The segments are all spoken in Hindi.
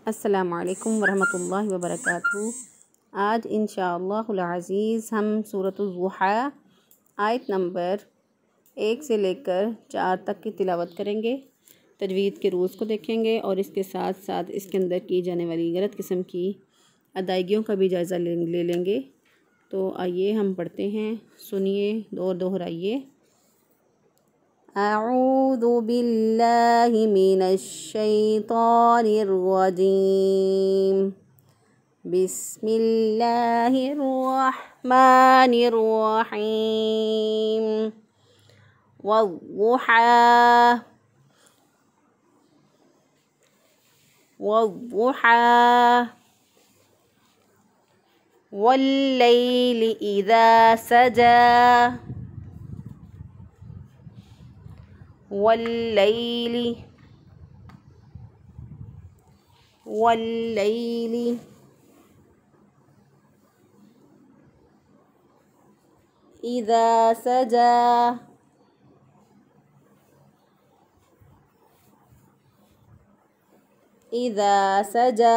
अस्सलामुअलैकुम वरहमतुल्लाहि वबरकातुहू। आज इंशाअल्लाहुल अज़ीज़ हम सूरतुल दुहा आयत नंबर 1 से लेकर 4 तक की तिलावत करेंगे। तजवीद के रूल्स को देखेंगे और इसके साथ साथ इसके अंदर की जाने वाली गलत किस्म की अदायगियों का भी जायज़ा ले लेंगे। तो आइए हम पढ़ते हैं, सुनिए और दोहराइए। अऊज़ु बिल्लाहि मिनश शैतानिर रजीम। बिस्मिल्लाहिर रहमानिर रहीम। वद्दुहा वद्दुहा वल्लैलि इज़ा सजा वल्लैलि इज़ा सजा इज़ा सजा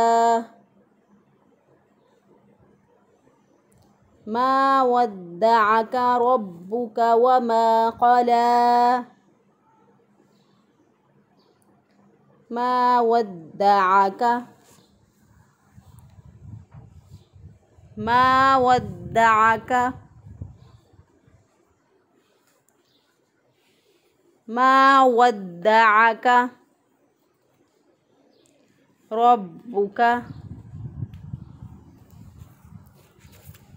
मा वद्दअका रब्बुका वमा क़ला मा वद्दअका मा वद्दअका मा वद्दअका रब्बुका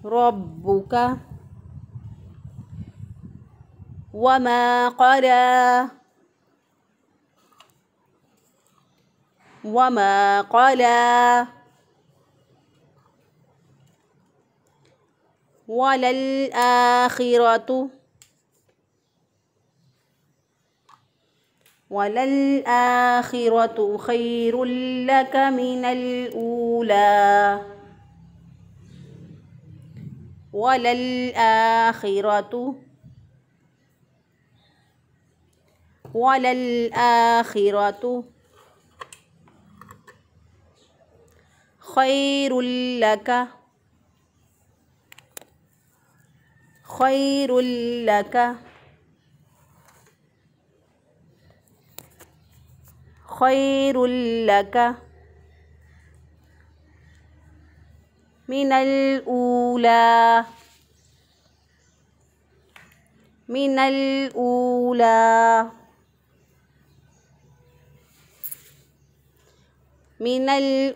रब्बुका वमा क़ला वमा क़ला वलल आखिरतु खैरुल लका मिनल ऊला वलल आखिरतु खैरुल लका मिनल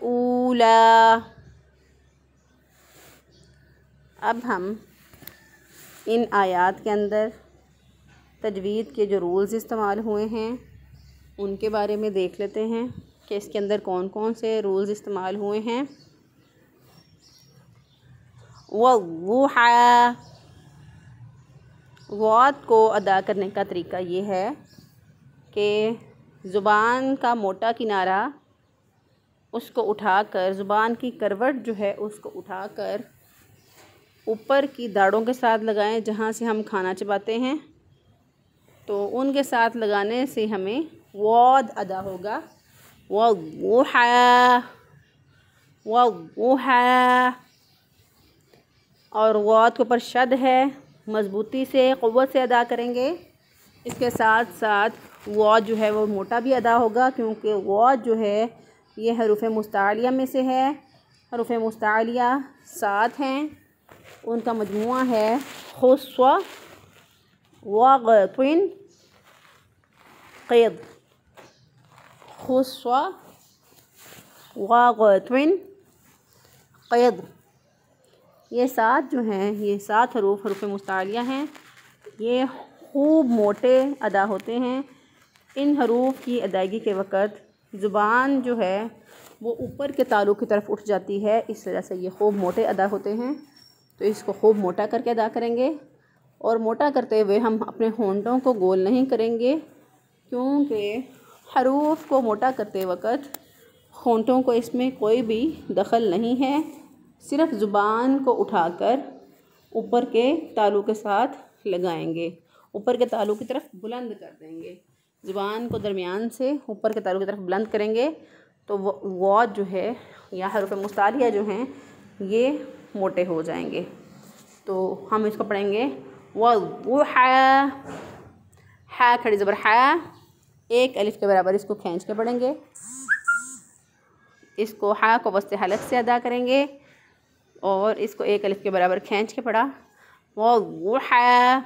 ऊला अब हम इन आयात के अंदर तजवीद के जो रूल्स इस्तेमाल हुए हैं उनके बारे में देख लेते हैं कि इसके अंदर कौन कौन से रूल्स इस्तेमाल हुए हैं। वद्दुहा वाद को अदा करने का तरीका ये है कि ज़ुबान का मोटा किनारा उसको उठाकर, ज़ुबान की करवट जो है उसको उठाकर ऊपर की दाढ़ों के साथ लगाएं जहाँ से हम खाना चबाते हैं, तो उनके साथ लगाने से हमें वाद अदा होगा। वद्दुहा और वाद के ऊपर शद है, मज़बूती से क़ुव्वत से अदा करेंगे। इसके साथ साथ वाद जो है वो मोटा भी अदा होगा, क्योंकि वाद जो है ये हरूफ़ मुस्तालिया में से है। हरूफ़ मुस्तालिया 7 हैं, उनका मजमुआ है खुस्व वग़तिन क़िद। खुस्व वग़तिन क़िद, ये 7 जो हैं, ये 7 हरूफ़ मुस्तालिया हैं। ये खूब मोटे अदा होते हैं। इन हरूफ़ की अदायगी के वक़्त ज़ुबान जो है वो ऊपर के तालु की तरफ उठ जाती है, इस वजह से ये खूब मोटे अदा होते हैं। तो इसको खूब मोटा करके अदा करेंगे, और मोटा करते हुए हम अपने होंठों को गोल नहीं करेंगे, क्योंकि हरूफ़ को मोटा करते वक़्त होंठों को इसमें कोई भी दखल नहीं है। सिर्फ़ ज़ुबान को उठाकर ऊपर के तालु के साथ लगाएंगे, ऊपर के तालु की तरफ बुलंद कर देंगे। ज़ुबान को दरमियान से ऊपर के तालु की तरफ बुलंद करेंगे तो वाद जो है या हरूफ मुस्तालिया जो हैं ये मोटे हो जाएंगे। तो हम इसको पढ़ेंगे वज़्ज़ुहा, हा खड़ी ज़बर हा, एक अलिफ के बराबर इसको खींच के पढ़ेंगे। इसको हा को वस्ते हलक से अदा करेंगे और इसको एक अलिफ के बराबर खींच के पढ़ा। वज़्ज़ुहा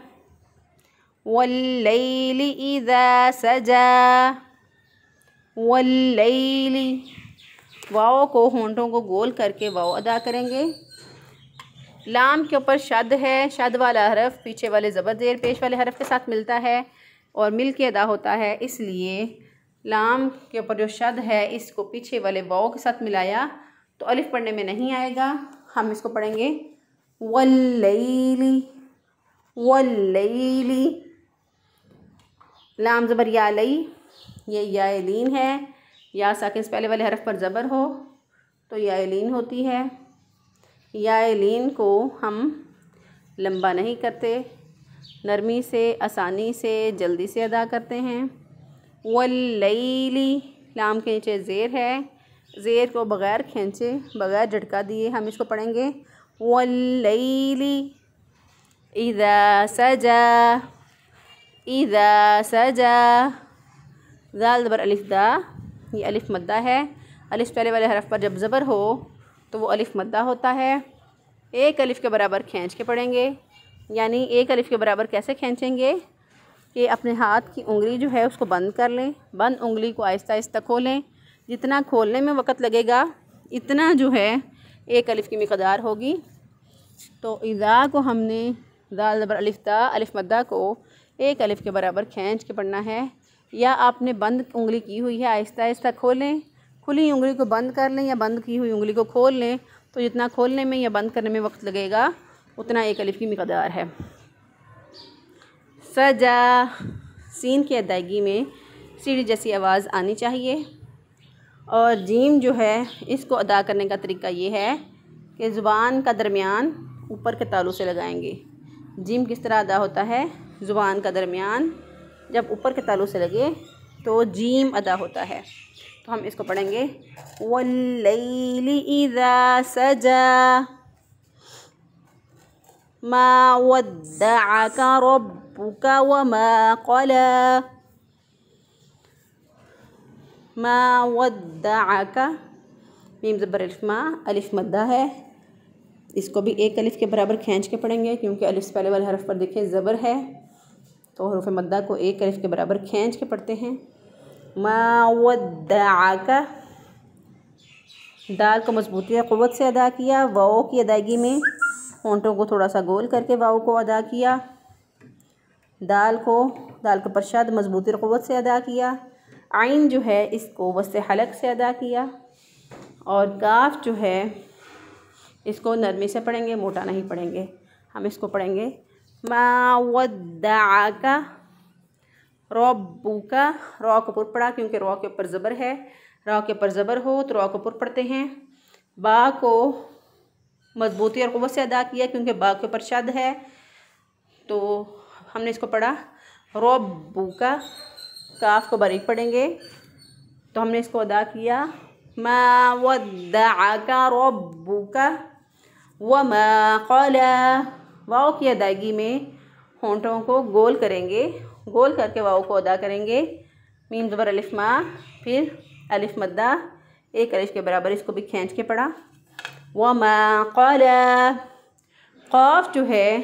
वल्लैलि इज़ा सजा, वल्लैलि, वाव को होंठों को गोल करके वाव अदा करेंगे। लाम के ऊपर शद है, शद वाला हरफ पीछे वाले ज़बर ज़ेर पेश वाले हरफ के साथ मिलता है और मिल के अदा होता है, इसलिए लाम के ऊपर जो शद है इसको पीछे वाले वाव के साथ मिलाया तो अलिफ पढ़ने में नहीं आएगा। हम इसको पढ़ेंगे वल्लैली, वल्लैली, लाम ज़बर या लई, ये या लीन है, या साकिन से पहले वाले हरफ पर ज़बर हो तो या लीन होती है। या लीन को हम लंबा नहीं करते, नरमी से, आसानी से, जल्दी से अदा करते हैं। वल्लैली, लाम के नीचे ज़ेर है, ज़ेर को बग़ैर खींचे, बग़ैर झटका दिए हम इसको पढ़ेंगे वल्लैली इज़ा सजा, इज़ा सजा, ज़ाल ज़बर अलिफ दा, ये अलिफ मद्दा है। अलिफ पहले वाले हरफ पर जब ज़बर हो तो वो अलिफ मद्दा होता है। एक अलिफ के बराबर खींच के पढ़ेंगे, यानी एक अलिफ के बराबर कैसे खींचेंगे कि अपने हाथ की उंगली जो है उसको बंद कर लें, बंद उंगली को आहिस्ता आहिस्ता खोलें, जितना खोलने में वक़्त लगेगा इतना जो है एक अलिफ की मिक़दार होगी। तो इज़ा को हमने ज़ाल ज़बर अलिफ दा अलिफ मद्दा को एक अलिफ के बराबर खींच के पढ़ना है, या आपने बंद उंगली की हुई है आहिस्ता आहिस्ता खोलें, खुली उंगली को बंद कर लें या बंद की हुई उंगली को खोल लें, तो जितना खोलने में या बंद करने में वक्त लगेगा उतना एक अलिफ की मिक़दार है। सजा, सीन की अदायगी में सीढ़ी जैसी आवाज़ आनी चाहिए। और जीम जो है इसको अदा करने का तरीका ये है कि ज़ुबान का दरमियान ऊपर के तालु से लगाएंगे। जीम किस तरह अदा होता है, ज़ुबान का दरमियान जब ऊपर के तालु से लगे तो जीम अदा होता है। तो हम इसको पढ़ेंगे वल्लैलि इज़ा सजा, मा वद्दअका रब्बुका वमा क़ला, मा वद्दअका, मीम ज़बर अलिफ मा, अलिफ मद्दा है, इसको भी एक अलिफ के बराबर खींच के पढ़ेंगे क्योंकि अलिफ से पहले वाले हरफ पर देखिए ज़बर है, तो हरूफ मद्दा को एक अलिफ के बराबर खींच के पढ़ते हैं। मा वद्दअका, दाल को मजबूती और क़ुव्वत से अदा किया, वाव की अदायगी में होंठों को थोड़ा सा गोल करके वाव को अदा किया, दाल के परशाद मजबूती और क़ुव्वत से अदा किया, आइन जो है इसको वस्ते हलक से अदा किया, और काफ जो है इसको नरमी से पढ़ेंगे, मोटा नहीं पढ़ेंगे। हम इसको पढ़ेंगे मा वद्दअका रब्बुका, रॉ को पुर पढ़ा क्योंकि रॉ के ऊपर ज़बर है, रॉ के ऊपर ज़बर हो तो रॉ को पुर पढ़ते हैं। बा को मजबूती और क़ुव्वत से अदा किया क्योंकि बा के ऊपर शद है, तो हमने इसको पढ़ा रब्बुका, काफ को बारीक पढ़ेंगे तो हमने इसको अदा किया मा वद्दअका रब्बुका वमा क़ला। वाव की अदायगी में होंठों को गोल करेंगे, गोल करके वाव को अदा करेंगे। मीम ज़बर अलिफ मा, फिर अलिफ मद्दा, एक अलिफ के बराबर इसको भी खींच के पढ़ा। वमा क़ला, क़ाफ जो है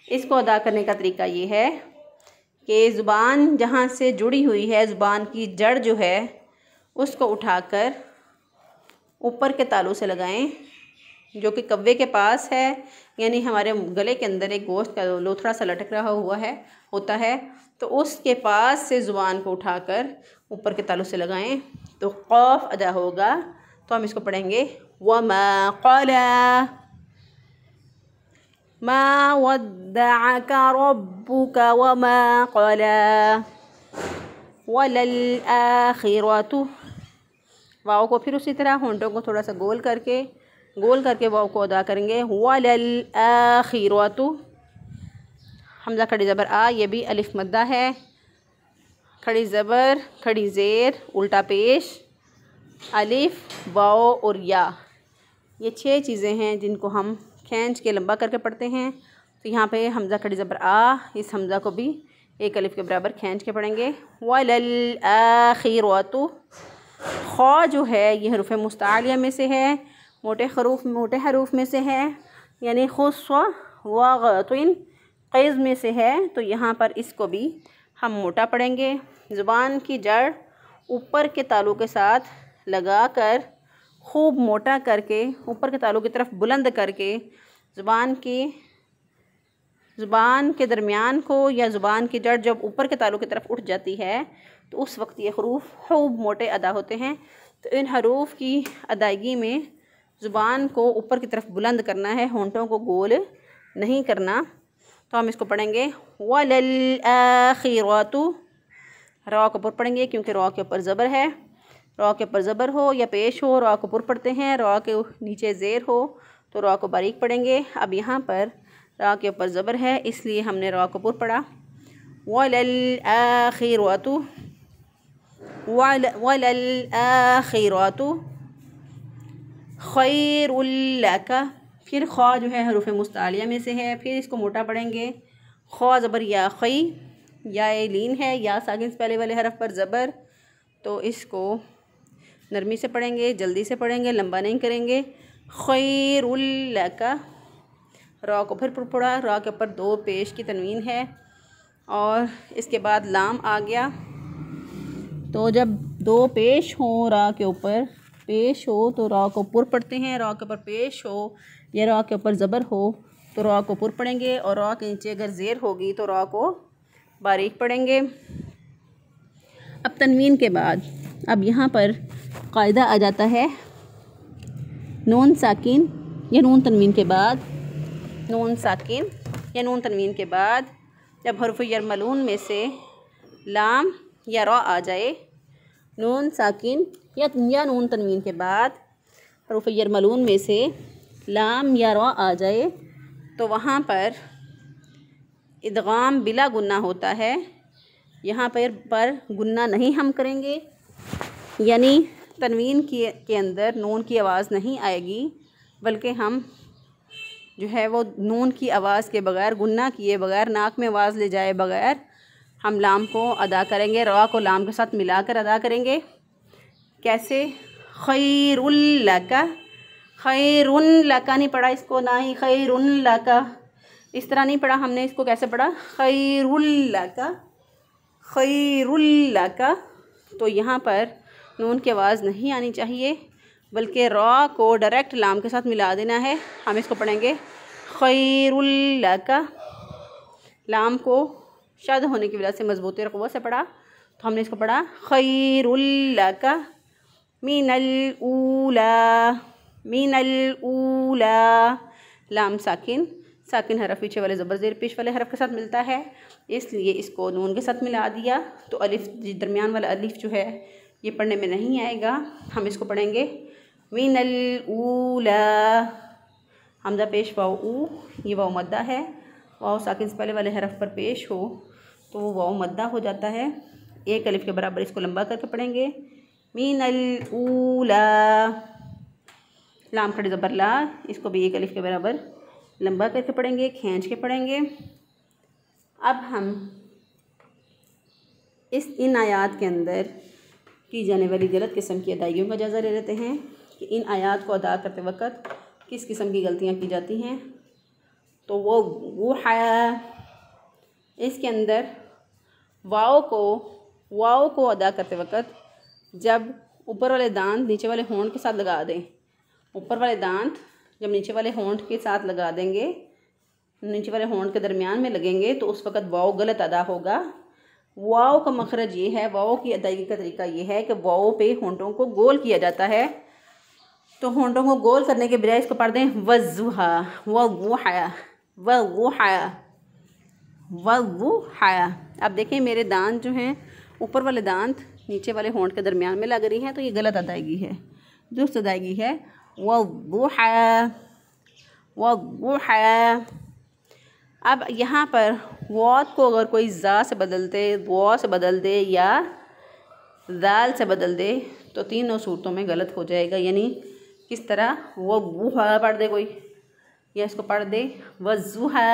इसको अदा करने का तरीका ये है कि ज़ुबान जहाँ से जुड़ी हुई है, ज़ुबान की जड़ जो है उसको उठाकर ऊपर के तालु से लगाएं, जो कि कव्वे के पास है, यानी हमारे गले के अंदर एक गोश्त का लोथड़ा सा लटक रहा हुआ है होता है, तो उसके पास से ज़ुबान को उठाकर ऊपर के तालु से लगाएं तो क़ाफ अदा होगा। तो हम इसको पढ़ेंगे वमा क़ला, मा वद्दअका रब्बुका वमा क़ला, वलल आखिरतु, वाव को फिर उसी तरह होंठों को थोड़ा सा गोल करके वाव को अदा करेंगे। वलल आखिरतु, हमज़ा खड़ी ज़बर आ, ये भी अलिफ मद्दा है, खड़ी ज़बर खड़ी ज़ेर उल्टा पेश, अलिफ, वाओ और या, ये 6 चीज़ें हैं जिनको हम खींच के लंबा करके पढ़ते हैं। तो यहाँ पे हमज़ा खड़ी ज़बर आ, इस हमज़ा को भी एक अलिफ के बराबर खींच के पढ़ेंगे। वलल आखिरतु, खौ जो है ये हरूफ मुस्तालिया में से है, मोटे हरूफ में से है, यानी खुस व गतिन क़ैज़ में से है। तो यहाँ पर इसको भी हम मोटा पढ़ेंगे। ज़ुबान की जड़ ऊपर के तालु के साथ लगा कर खूब मोटा करके ऊपर के तालु की तरफ बुलंद करके ज़ुबान के दरमियान को या ज़ुबान की जड़ जब ऊपर के तालु की तरफ उठ जाती है तो उस वक्त ये हरूफ खूब मोटे अदा होते हैं। तो इन हरूफ की अदायगी में ज़ुबान को ऊपर की तरफ बुलंद करना है, होंठों को गोल नहीं करना। तो हम इसको पढ़ेंगे वलल आखिरतु, रॉ के ऊपर पढ़ेंगे क्योंकि रॉ के ऊपर ज़बर है। रॉ के ऊपर ज़बर हो या पेश हो, रॉ के ऊपर पढ़ते हैं। रॉ के नीचे ज़ेर हो तो रॉ को बारीक पढ़ेंगे। अब यहाँ पर रॉ के ऊपर ज़बर है इसलिए हमने रॉ के ऊपर पढ़ा वलल आखिरतु, वलल आखिरतु खैरुल लका। फिर खौ जो है हरूफ मुस्तालिया में से है, फिर इसको मोटा पढ़ेंगे। खौ ज़बर या, खई या लीन है, या साकिन से पहले वाले हरफ पर ज़बर, तो इसको नरमी से पढ़ेंगे, जल्दी से पढ़ेंगे, लंबा नहीं करेंगे। खैरुल लका, रॉ को फिर पढ़ा, रॉ के ऊपर 2 पेश की तनवीन है और इसके बाद लाम आ गया। तो जब 2 पेश हो, रॉ के ऊपर पेश हो तो रॉ को पुर पढ़ते हैं। रॉ के ऊपर पेश हो या रॉ के ऊपर ज़बर हो तो रॉ को पुर पढ़ेंगे और रॉ के नीचे अगर ज़ेर होगी तो रॉ को बारीक पढ़ेंगे। अब तनवीन के बाद अब यहाँ पर कायदा आ जाता है, नून साकिन या नून तनवीन के बाद, नून साकिन या नून तनवीन के बाद जब हरफ यरमलून में से लाम या रॉ आ जाए, नून साकिन या नून तनवीन के बाद हरफ यरमलून में से लाम या रॉ आ जाए तो वहाँ पर इदगाम बिला गुन्ना होता है। यहाँ पर गुन्ना नहीं हम करेंगे, यानी तनवीन के अंदर नून की आवाज़ नहीं आएगी, बल्कि हम जो है वो नून की आवाज़ के बग़ैर, गुन्ना किए बग़ैर, नाक में आवाज़ ले जाए बग़ैर हम लाम को अदा करेंगे। रॉ को लाम के साथ मिलाकर अदा करेंगे। कैसे? खैरुल लका, खैरुन लका नहीं पढ़ा इसको, ना ही खैरुन लका, इस तरह नहीं पढ़ा हमने इसको। कैसे पढ़ा? खैरुल लका, खैरुल लका। तो यहाँ पर नून की आवाज़ नहीं आनी चाहिए, बल्कि रॉ को डायरेक्ट लाम के साथ मिला देना है। हम इसको पढ़ेंगे खैरुल लका। लाम को शद होने की वजह से मजबूती और क़ुव्वत से पढ़ा, तो हमने इसको पढ़ा खैरुल लका मिनल ऊला, मिनल ऊला। लाम साकिन, साकिन हरफ पीछे वाले ज़बर ज़ेर पेश वाले हरफ के साथ मिलता है, इसलिए इसको नून के साथ मिला दिया। तो अलिफ, दरमियान वाला अलिफ जो है ये पढ़ने में नहीं आएगा। हम इसको पढ़ेंगे मिनल ऊला, हमज़ा पेश वाओ ऊ, ये वाओ मद्दा है। वाओ साकिन से पहले वाले हरफ पर पेश हो तो वो वाओ मद्दा हो जाता है। एक अलिफ के बराबर इसको लंबा करके पढ़ेंगे मिनल ऊला। लाम खड़ी ज़बर ला, इसको भी एक अलिफ के बराबर लंबा करके पढ़ेंगे, खींच के पढ़ेंगे। अब हम इन आयात के अंदर की जाने वाली गलत किस्म की अदायगियों का जायज़ा ले लेते हैं कि इन आयात को अदा करते वक्त किस किस्म की गलतियाँ की जाती हैं। तो वो है, इसके अंदर वाओ को अदा करते वक्त जब ऊपर वाले दांत नीचे वाले होंठ के साथ लगा दें, ऊपर वाले दांत जब नीचे वाले होंठ के साथ लगा देंगे, नीचे वाले होंठ के दरमियान में लगेंगे, तो उस वक़्त वाओ गलत अदा होगा। वाओ का मखरज ये है, वाओ की अदायगी का तरीका ये है कि वाओ पे होंठों को गोल किया जाता है। तो होंठों को गोल करने के बजाय इसको पढ़ दें वज़ुहा, वज़ुहा, वज़ुहा, वज़ुहा। अब देखें मेरे दांत जो हैं, ऊपर वाले दांत नीचे वाले होंठ के दरमियान में लग रही हैं, तो ये गलत अदायगी है। दुरुस्त अदायगी है वज़ुहा, वज़ुहा। अब यहाँ पर वात को अगर कोई ज़ा से बदल दे, वाव से बदल दे या दाल से बदल दे, तो तीनों सूरतों में गलत हो जाएगा। यानी किस तरह, वज़ुहा पढ़ दे कोई, या इसको पढ़ दे वज़ुहा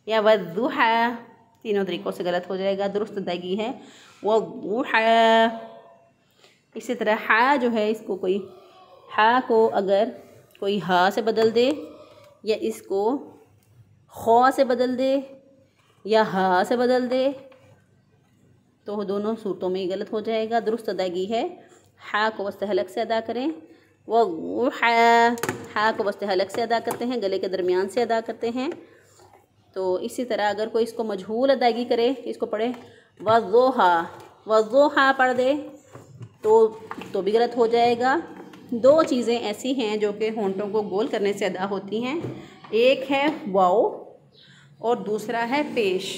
या वज़ुहा, तीनों तरीक़ों से गलत हो जाएगा। दुरुस्त अदायगी है वज़ुहा। इसी तरह हा जो है, इसको कोई हा को अगर कोई हा से बदल दे या इसको खौ से बदल दे या हा से बदल दे तो दोनों सूरतों में ही गलत हो जाएगा। दुरुस्त अदायगी है हा को वस्ते हलक से अदा करें, वज़ुहा, हा को वस्ते हलक से अदा करते हैं, गले के दरमियान से अदा करते हैं। तो इसी तरह अगर कोई इसको मजहूल अदायगी करे, इसको पढ़े वज़ुहा, वज़ुहा पढ़ दे तो भी गलत हो जाएगा। दो चीज़ें ऐसी हैं जो कि होंठों को गोल करने से अदा होती हैं, एक है वाओ और दूसरा है पेश।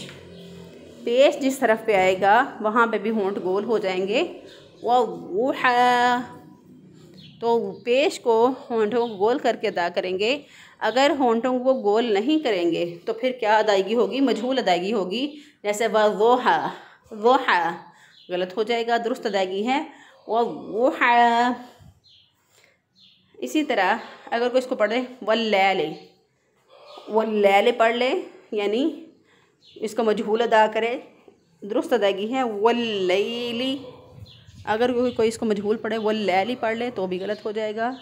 पेश जिस तरफ पे आएगा वहाँ पे भी होंठ गोल हो जाएंगे, वज़ुहा। तो पेश को होंठों को गोल करके अदा करेंगे। अगर होंठों को गोल नहीं करेंगे तो फिर क्या अदायगी होगी, मजहूल अदायगी होगी। जैसे वज़ुहा, वज़ुहा गलत हो जाएगा। दुरुस्त अदायगी है वज़ुहा। इसी तरह अगर कोई इसको पढ़े वल्लैल, वल्लैल पढ़ ले, यानी इसको मजहूल अदा करे। दुरुस्त अदायगी है वल्लैली। अगर कोई इसको मजहूल पढ़े वल्लैली पढ़ ले तो भी गलत हो जाएगा।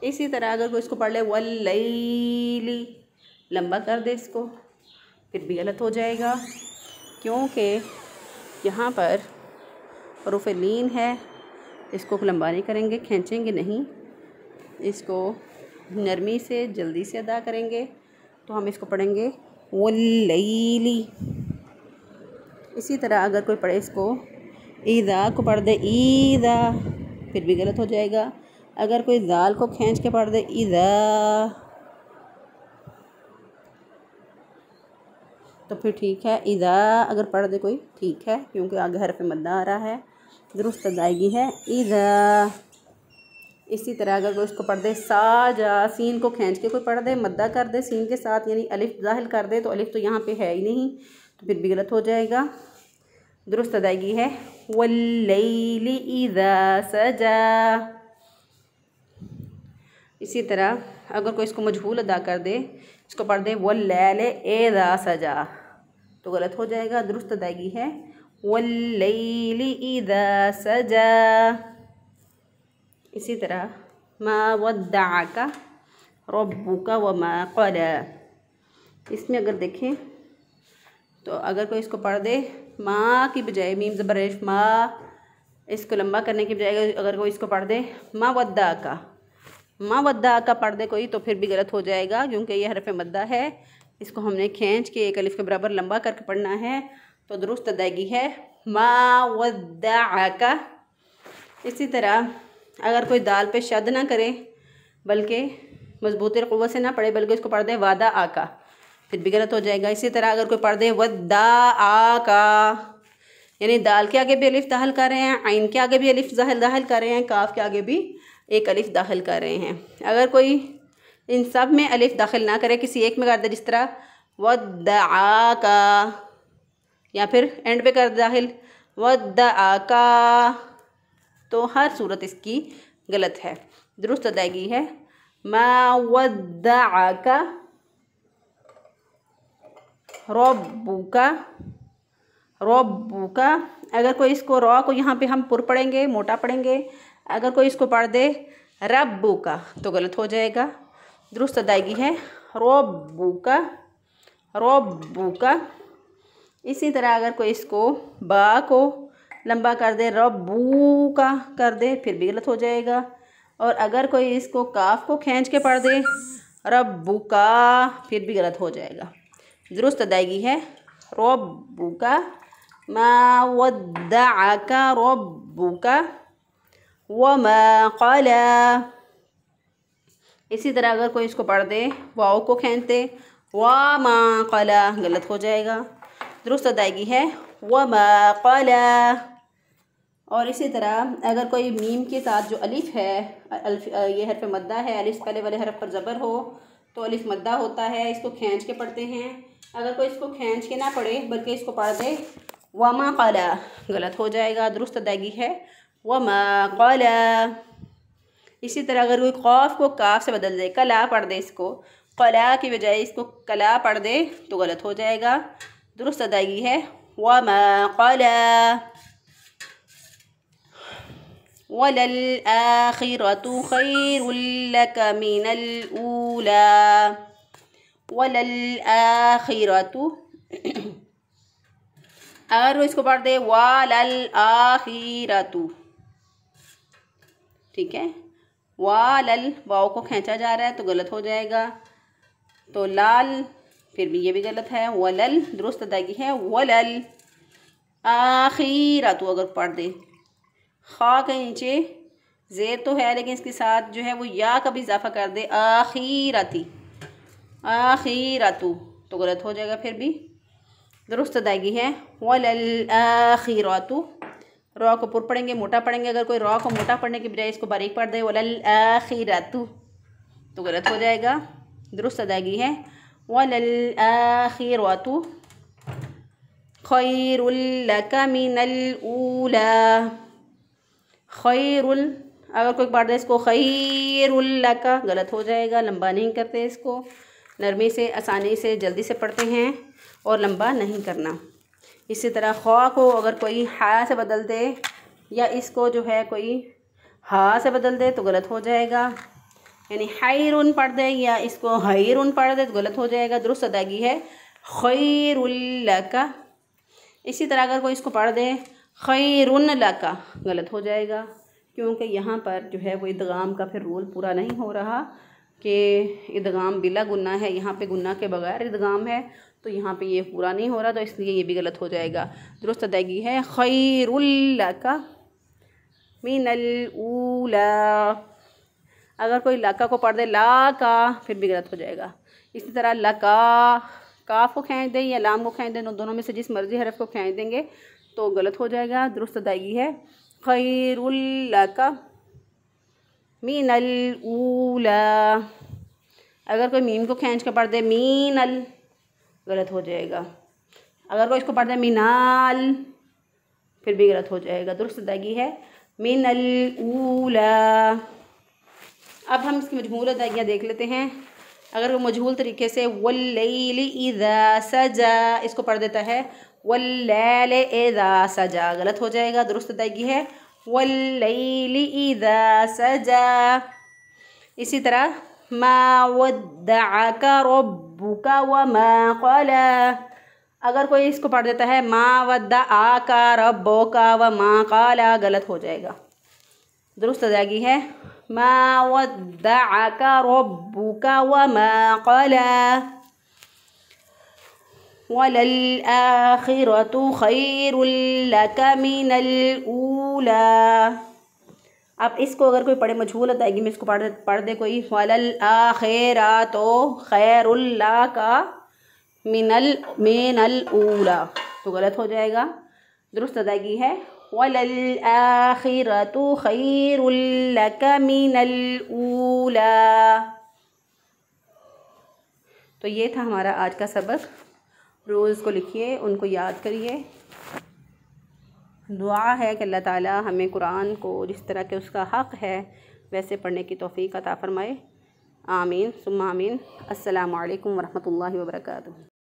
इसी तरह अगर कोई इसको पढ़ ले वल्लैली, लंबा कर दे इसको, फिर भी गलत हो जाएगा, क्योंकि यहाँ पर हरूफ लीन है। इसको लंबा नहीं करेंगे, खींचेंगे नहीं, इसको नरमी से जल्दी से अदा करेंगे। तो हम इसको पढ़ेंगे वल्लैली। इसी तरह अगर कोई पढ़े इसको ईदा को पढ़ दे ईदा, फिर भी गलत हो जाएगा। अगर कोई दाल को खींच के पढ़ दे ईदा तो फिर ठीक है। ईदा अगर पढ़ दे कोई ठीक है, क्योंकि आगे हरफ मद्दा आ रहा है। दुरुस्त अदायगी है ईदा। इसी तरह अगर कोई इसको पढ़ दे साजा, सीन को खींच के कोई पढ़ दे, मद्दा कर दे सीन के साथ, यानी अलिफ ज़ाहिर कर दे, तो अलिफ तो यहाँ पे है ही नहीं, तो फिर भी गलत हो जाएगा। दुरुस्त अदायगी है वल्लैली इज़ा सजा। इसी तरह अगर कोई इसको मजहूल अदा कर दे, इसको पढ़ दे वल्लैल इज़ा सजा, तो गलत हो जाएगा। दुरुस्त अदायगी है वल्लैली इज़ा सजा। इसी तरह मा वद्दअका रब्बुका वमा क़ला, इसमें अगर देखें तो अगर कोई इसको पढ़ दे माँ की बजाय मीम ज़बर अलिफ मा, इसको लंबा करने की बजाय अगर कोई इसको पढ़ दे मा वद्दअका, मा वद्दअका पढ़ दे कोई, तो फिर भी गलत हो जाएगा, क्योंकि ये हरफ मद्दा है। इसको हमने खींच के एक अलिफ के बराबर लंबा करके पढ़ना है। तो दुरुस्त अदायगी है मा वद्दअका। इसी तरह अगर कोई दाल पे शद ना करे, बल्कि मजबूती और क़ुव्वत से ना पढ़े, बल्कि इसको पढ़ दे वादा आका, फिर भी गलत हो जाएगा। इसी तरह अगर कोई पढ़ दे वद्दा आका, यानी दाल के आगे भी अलिफ दाखिल कर रहे हैं, आइन के आगे भी अलिफ दाखिल कर रहे हैं, काफ के आगे भी एक अलिफ दाखिल कर रहे हैं। अगर कोई इन सब में अलिफ दाखिल ना करे, किसी एक में कर दे, जिस तरह वद्दा आका, या फिर एंड पे कर दे दाखिल वद्दा आका, तो हर सूरत इसकी गलत है। दुरुस्त अदायगी है मा वद्दअका रब्बुका, रब्बुका। अगर कोई इसको रॉ को यहाँ पे हम पुर पढ़ेंगे, मोटा पढ़ेंगे। अगर कोई इसको पढ़ दे रब्बुका तो गलत हो जाएगा। दुरुस्त अदायगी है रब्बुका, रब्बुका। इसी तरह अगर कोई इसको बा को लंबा कर दे रब्बू का कर दे, फिर भी गलत हो जाएगा। और अगर कोई इसको काफ को खींच के पढ़ दे रब्बू का, फिर भी गलत हो जाएगा। दुरुस्त अदायगी है रब्बुका मा वद्दअका रब्बुका वमा क़ला। इसी तरह अगर कोई इसको पढ़ दे वाओ को खींच दे वमा क़ला, गलत हो जाएगा। दुरुस्त अदायगी है वमा क़ला। और इसी तरह अगर कोई मीम के साथ जो अलिफ है, ये हरफ मद्दा है, अलिफ पहले वाले हरफ पर ज़बर हो तो अलिफ मद्दा होता है, इसको खींच के पढ़ते हैं। अगर कोई इसको खींच के ना पढ़े, बल्कि इसको पढ़ दे वमा क़ला गलत हो जाएगा, दुरुस्त अदायगी है वमा क़ला। इसी तरह अगर कोई क़ाफ को काफ से बदल दे, कला पढ़ दे, इसको क़ला की बजाय इसको कला पढ़ दे तो गलत हो जाएगा, दुरुस्त अदायगी है वमा क़ला। वलल आखिरतु खैरुल लक मिनल ऊला। वलल आखिरतु अगर वो इसको पढ़ दे वलल आखिरतु, ठीक है, वलल वाव को खींचा जा रहा है तो गलत हो जाएगा, तो लाल फिर भी ये भी गलत है, वलल दुरुस्त अदायगी है वलल आखिरतु। अगर पढ़ दे खा के नीचे ज़ेर तो है लेकिन इसके साथ जो है वो या का भी इजाफा कर दे आखिरती आखिरतु तो गलत हो जाएगा, फिर भी दुरुस्त अदायगी है वलल आखिरतु। रॉ को पुर पढ़ेंगे, मोटा पढ़ेंगे, अगर कोई रॉ को मोटा पढ़ने की बजाय इसको बारीक पढ़ दे वलल आखिरतु तो गलत हो जाएगा, दुरुस्त अदायगी है वलल आखिरतु खैरुल लक मिनल ऊला। खैरुल अगर कोई पढ़ दे इसको खैरुल लक गलत हो जाएगा, लंबा नहीं करते, इसको नरमी से आसानी से जल्दी से पढ़ते हैं और लंबा नहीं करना। इसी तरह ख्वा को अगर कोई हा से बदल दे या इसको जो है कोई हा से बदल दे तो गलत हो जाएगा, यानी खैरुन पढ़ दे या इसको खैरुन पढ़ दे तो गलत हो जाएगा, दुरुस्त अदायगी है खैरुल लक। इसी तरह अगर कोई इसको पढ़ दे खैरुन लक गलत हो जाएगा, क्योंकि यहाँ पर जो है वो इदगाम का फिर रूल पूरा नहीं हो रहा कि इदगाम बिला गुन्ना है, यहाँ पे गुन्ना के बगैर इदगाम है, तो यहाँ पे ये पूरा नहीं हो रहा, तो इसलिए ये भी गलत हो जाएगा, दुरुस्त अदायगी है खैरुल लक मिनल ऊला। अगर कोई लका को पढ़ दे ला का फिर भी गलत हो जाएगा। इसी तरह लका काफ को खींच दे या लाम को खींच दे, दोनों में से जिस मर्जी हरफ को खींच देंगे तो गलत हो जाएगा, दुरुस्त अदायगी है खैरुल लक मिनल ऊला। अगर कोई मीम को खींच के पढ़ दे मीनल गलत हो जाएगा, अगर कोई इसको पढ़ दे मिनाल फिर भी गलत हो जाएगा, दुरुस्त अदायगी है मिनल ऊला। अब हम इसकी मजहूल अदायगियाँ देख लेते हैं। अगर वो मजहूल तरीके से वल्लैलि इज़ा सजा इसको पढ़ देता है वल्लैलि इज़ा सजा गलत हो जाएगा, दुरुस्त अदायगी है वल्लैलि इज़ा सजा। इसी तरह मा वद्दअका रब्बुका वमा क़ला, अगर कोई इसको पढ़ देता है मा वद्दअका रब्बुका वमा क़ला गलत हो जाएगा, दुरुस्त अदायगी है मा वद्दअका रब्बुका वमा क़ला। वलल आखिरतु खैरुल लक मिनल ऊला। अब इसको अगर कोई पढ़े मजहूल अदायगी में इसको पढ़ दे कोई वलल आखिरतु खैरुल लक मिनल ऊला तो गलत हो जाएगा, दुरुस्त अदायगी है वलल आखिरतु खैरुल लक मिनल ऊला। तो ये था हमारा आज का सबक। रोज़ को लिखिए, उनको याद करिए। दुआ है कि अल्लाह ताला हमें कुरान को जिस तरह के उसका हक़ है वैसे पढ़ने की तौफ़ीक़ अता फ़रमाए। आमीन सुम्मा आमीन। अस्सलामु अलैकुम वरहमतुल्लाहि वबरकातुहू।